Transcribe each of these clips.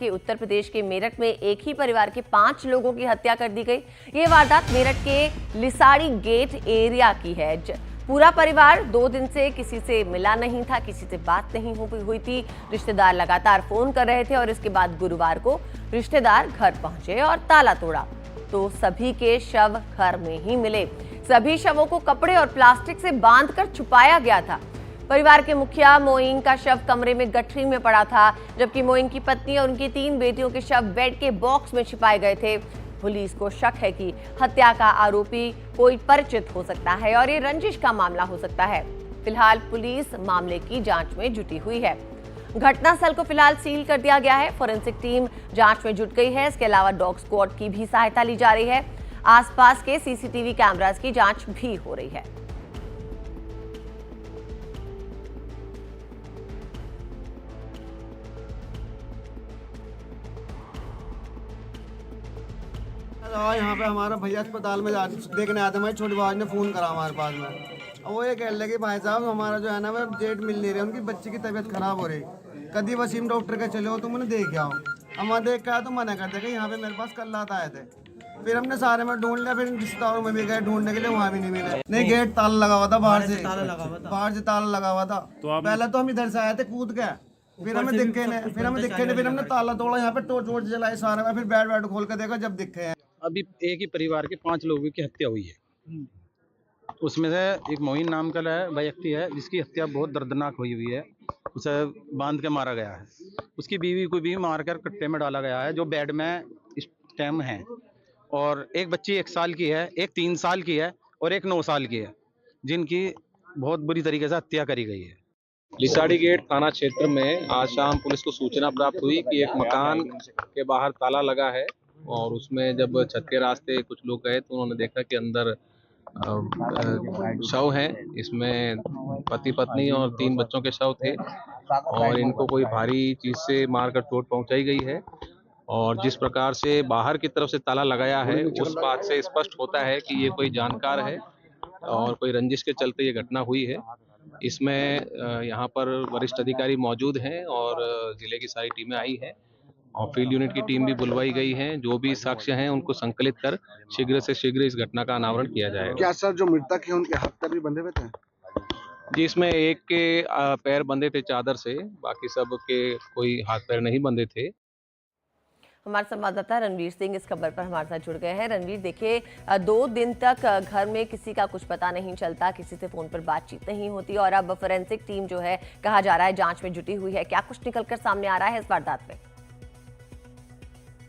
के उत्तर प्रदेश के मेरठ में एक ही परिवार के 5 लोगों की हत्या कर दी गई। ये वारदात मेरठ के लिसाड़ी गेट एरिया की है। पूरा परिवार 2 दिन से किसी से मिला नहीं था, किसी से बात नहीं हुई थी। रिश्तेदार लगातार फोन कर रहे थे और इसके बाद गुरुवार को रिश्तेदार घर पहुंचे और ताला तोड़ा तो सभी के शव घर में ही मिले। सभी शवों को कपड़े और प्लास्टिक से बांधकर छुपाया गया था। परिवार के मुखिया मोइन का शव कमरे में गठरी में पड़ा था, जबकि मोइन की पत्नी और उनकी 3 बेटियों के शव बेड के बॉक्स में छिपाए गए थे। पुलिस को शक है कि हत्या का आरोपी कोई परिचित हो सकता है और ये रंजिश का मामला हो सकता है। फिलहाल पुलिस मामले की जांच में जुटी हुई है। घटनास्थल को फिलहाल सील कर दिया गया है। फोरेंसिक टीम जांच में जुट गई है। इसके अलावा डॉग स्क्वाड की भी सहायता ली जा रही है। आसपास के सीसीटीवी कैमरास की जांच भी हो रही है। यहाँ पे हमारा भैया अस्पताल में देखने आते, हमारी छोटी भाई ने फोन करा हमारे पास में। और वो ये कह लगे भाई साहब हमारा जो है ना वो डेट मिल नहीं रही, उनकी बच्ची की तबीयत खराब हो रही, कदी वसीम डॉक्टर के चले हो तुम उन्हें देख आओ। हम देख के आए तो मना करते कि यहाँ पे मेरे पास कल रात आए थे। फिर हमने सारे में ढूंढ लिया, फिर रिश्तेदारों में भी गए ढूंढने के लिए, वहाँ भी नहीं मिले। नहीं, गेट ताला लगा हुआ था, बाहर से ताला लगा हुआ था। पहले तो हम इधर से आए थे कूद के, फिर हमें दिखे नहीं, फिर हमने ताला तोड़ा, यहाँ पे टॉर्च वोर्च जलाए सारे में, फिर बेड खोल के देखा जब दिखे हैं। अभी एक ही परिवार के 5 लोगों की हत्या हुई है। उसमें से एक मोइन नाम का व्यक्ति है जिसकी हत्या बहुत दर्दनाक हुई है। उसे बांध के मारा गया है। उसकी बीवी को भी मारकर कट्टे में डाला गया है जो बेड में स्टेम है। और एक बच्ची 1 साल की है, एक 3 साल की है और एक 9 साल की है, जिनकी बहुत बुरी तरीके से हत्या करी गई है। लिसाड़ी गेट थाना क्षेत्र में आज शाम पुलिस को सूचना प्राप्त हुई कि एक मकान के बाहर ताला लगा है और उसमें जब छत के रास्ते कुछ लोग गए तो उन्होंने देखा कि अंदर शव हैं। इसमें पति पत्नी और 3 बच्चों के शव थे और इनको कोई भारी चीज से मारकर चोट पहुंचाई गई है। और जिस प्रकार से बाहर की तरफ से ताला लगाया है उस बात से स्पष्ट होता है कि ये कोई जानकार है और कोई रंजिश के चलते ये घटना हुई है। इसमें यहाँ पर वरिष्ठ अधिकारी मौजूद हैं और जिले की सारी टीमें आई हैं और फील्ड यूनिट की टीम भी बुलवाई गई है। जो भी साक्ष्य हैं उनको संकलित कर शीघ्र से शीघ्र इस घटना का अनावरण किया जाएगा। क्या सर जो मृतक है उनके हाथ पैर भी बंधे हुए थे? जी, इसमें एक के पैर बंधे थे चादर से, बाकी सब के कोई हाथ पैर नहीं बंधे थे। हमारे संवाददाता रणवीर सिंह इस खबर पर हमारे साथ जुड़ गए हैं। रणवीर, देखिए 2 दिन तक घर में किसी का कुछ पता नहीं चलता, किसी से फोन पर बातचीत नहीं होती और अब फोरेंसिक टीम जो है कहा जा रहा है जांच में जुटी हुई है। क्या कुछ निकलकर सामने आ रहा है इस वारदात में?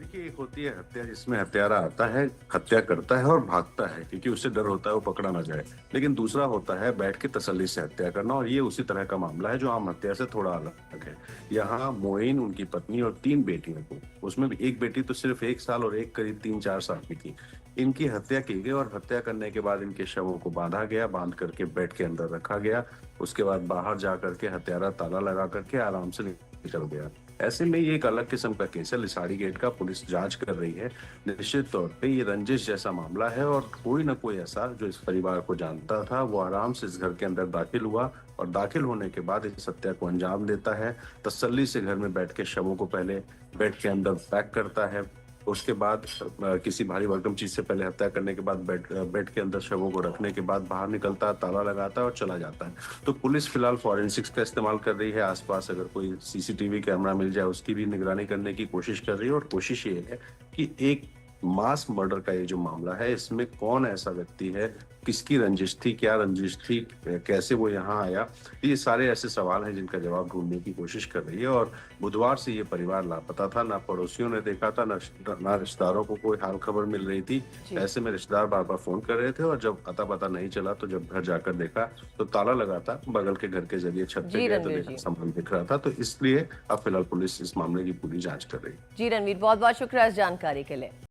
देखिए, एक होती है हत्या जिसमें हत्यारा आता है, हत्या करता है और भागता है क्योंकि उससे डर होता है वो पकड़ा ना जाए। लेकिन दूसरा होता है बैठ के तसल्ली से हत्या करना, और ये उसी तरह का मामला है जो आम हत्या से थोड़ा अलग है। यहाँ मोइन, उनकी पत्नी और 3 बेटियों को, उसमें भी एक बेटी तो सिर्फ 1 साल और एक करीब 3-4 साल की थी, इनकी हत्या की गई और हत्या करने के बाद इनके शवों को बांधा गया, बांध करके बेड के अंदर रखा गया। उसके बाद बाहर जा करके हत्यारा ताला लगा करके आराम से निकल गया। ऐसे में ये एक अलग किस्म का केस है। लिसाड़ी गेट का पुलिस जांच कर रही है। निश्चित तौर पे ये रंजिश जैसा मामला है और कोई ना कोई ऐसा जो इस परिवार को जानता था वो आराम से इस घर के अंदर दाखिल हुआ और दाखिल होने के बाद इस हत्या को अंजाम देता है। तसल्ली से घर में बैठ के शवों को पहले बेड के अंदर पैक करता है, उसके बाद किसी भारी भरकम चीज से पहले हत्या करने के बाद बेड के अंदर शवों को रखने के बाद बाहर निकलता है, ताला लगाता है और चला जाता है। तो पुलिस फिलहाल फॉरेंसिक्स का इस्तेमाल कर रही है। आसपास अगर कोई सीसीटीवी कैमरा मिल जाए उसकी भी निगरानी करने की कोशिश कर रही है और कोशिश ये है कि एक मास मर्डर का ये जो मामला है इसमें कौन ऐसा व्यक्ति है, किसकी रंजिश थी, क्या रंजिश थी, कैसे वो यहाँ आया, ये सारे ऐसे सवाल हैं जिनका जवाब ढूंढने की कोशिश कर रही है। और बुधवार से ये परिवार लापता था, ना पड़ोसियों ने देखा था, ना रिश्तेदारों को कोई हाल खबर मिल रही थी। ऐसे में रिश्तेदार बार बार फोन कर रहे थे और जब अता पता नहीं चला तो जब घर जाकर देखा तो ताला लगा था, बगल के घर के जरिए छत पे गए तो देखा सामान दिख रहा था। तो इसलिए अब फिलहाल पुलिस इस मामले की पूरी जाँच कर रही है। जी रणवीर, बहुत बहुत शुक्रिया इस जानकारी के लिए।